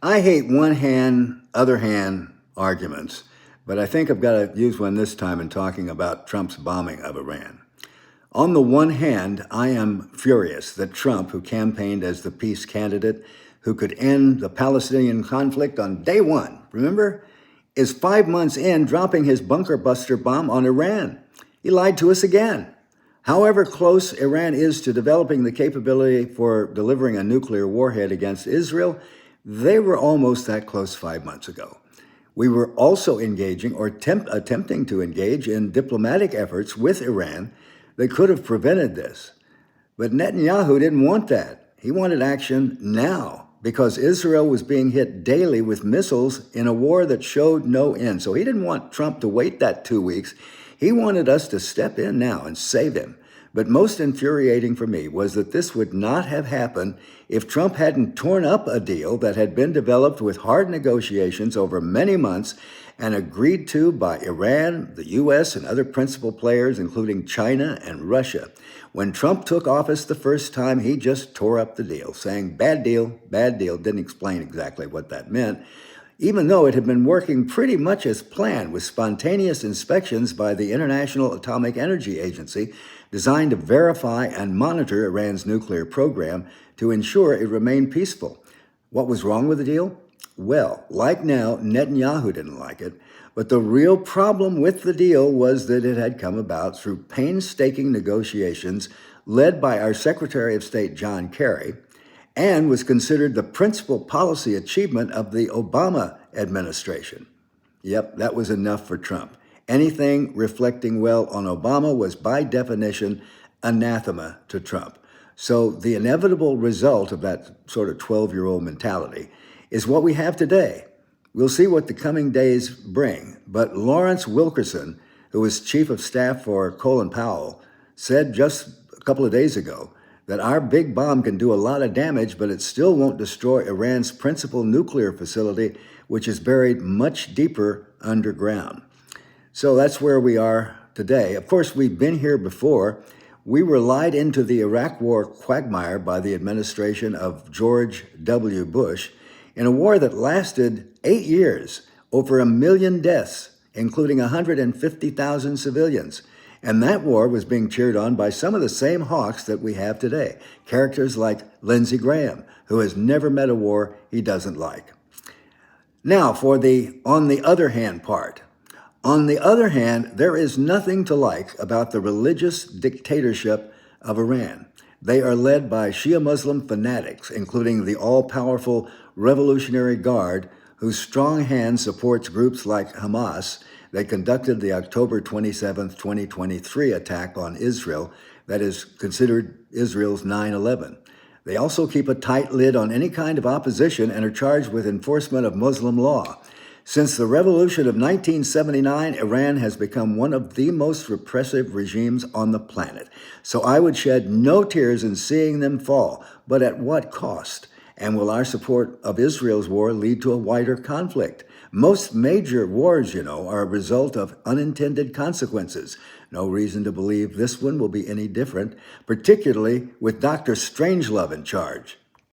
I hate one hand, other hand arguments, but I think I've got to use one this time in talking about Trump's bombing of Iran. On the one hand, I am furious that Trump, who campaigned as the peace candidate who could end the Palestinian conflict on day one, remember, is 5 months in dropping his bunker buster bomb on Iran. He lied to us again. However close Iran is to developing the capability for delivering a nuclear warhead against Israel, they were almost that close 5 months ago. We were also engaging or attempting to engage in diplomatic efforts with Iran that could have prevented this. But Netanyahu didn't want that. He wanted action now because Israel was being hit daily with missiles in a war that showed no end. So he didn't want Trump to wait that 2 weeks. He wanted us to step in now and save him. But most infuriating for me was that this would not have happened if Trump hadn't torn up a deal that had been developed with hard negotiations over many months and agreed to by Iran, the U.S., and other principal players, including China and Russia. When Trump took office the first time, he just tore up the deal, saying, bad deal, didn't explain exactly what that meant, even though it had been working pretty much as planned with spontaneous inspections by the International Atomic Energy Agency designed to verify and monitor Iran's nuclear program to ensure it remained peaceful. What was wrong with the deal? Well, like now, Netanyahu didn't like it, but the real problem with the deal was that it had come about through painstaking negotiations led by our Secretary of State, John Kerry, and was considered the principal policy achievement of the Obama administration. Yep, that was enough for Trump. Anything reflecting well on Obama was by definition anathema to Trump. So the inevitable result of that sort of 12-year-old mentality is what we have today. We'll see what the coming days bring, but Lawrence Wilkerson, who was chief of staff for Colin Powell, said just a couple of days ago that our big bomb can do a lot of damage, but it still won't destroy Iran's principal nuclear facility, which is buried much deeper underground. So that's where we are today. Of course, we've been here before. We were lied into the Iraq War quagmire by the administration of George W. Bush in a war that lasted 8 years, over 1 million deaths, including 150,000 civilians. And that war was being cheered on by some of the same hawks that we have today, characters like Lindsey Graham, who has never met a war he doesn't like. Now, for the on the other hand part. On the other hand, there is nothing to like about the religious dictatorship of Iran. They are led by Shia Muslim fanatics, including the all-powerful Revolutionary Guard, whose strong hand supports groups like Hamas that conducted the October 27, 2023 attack on Israel that is considered Israel's 9/11. They also keep a tight lid on any kind of opposition and are charged with enforcement of Muslim law. Since the revolution of 1979, Iran has become one of the most repressive regimes on the planet. So I would shed no tears in seeing them fall, but at what cost? And will our support of Israel's war lead to a wider conflict? Most major wars, are a result of unintended consequences. No reason to believe this one will be any different, particularly with Dr. Strangelove in charge.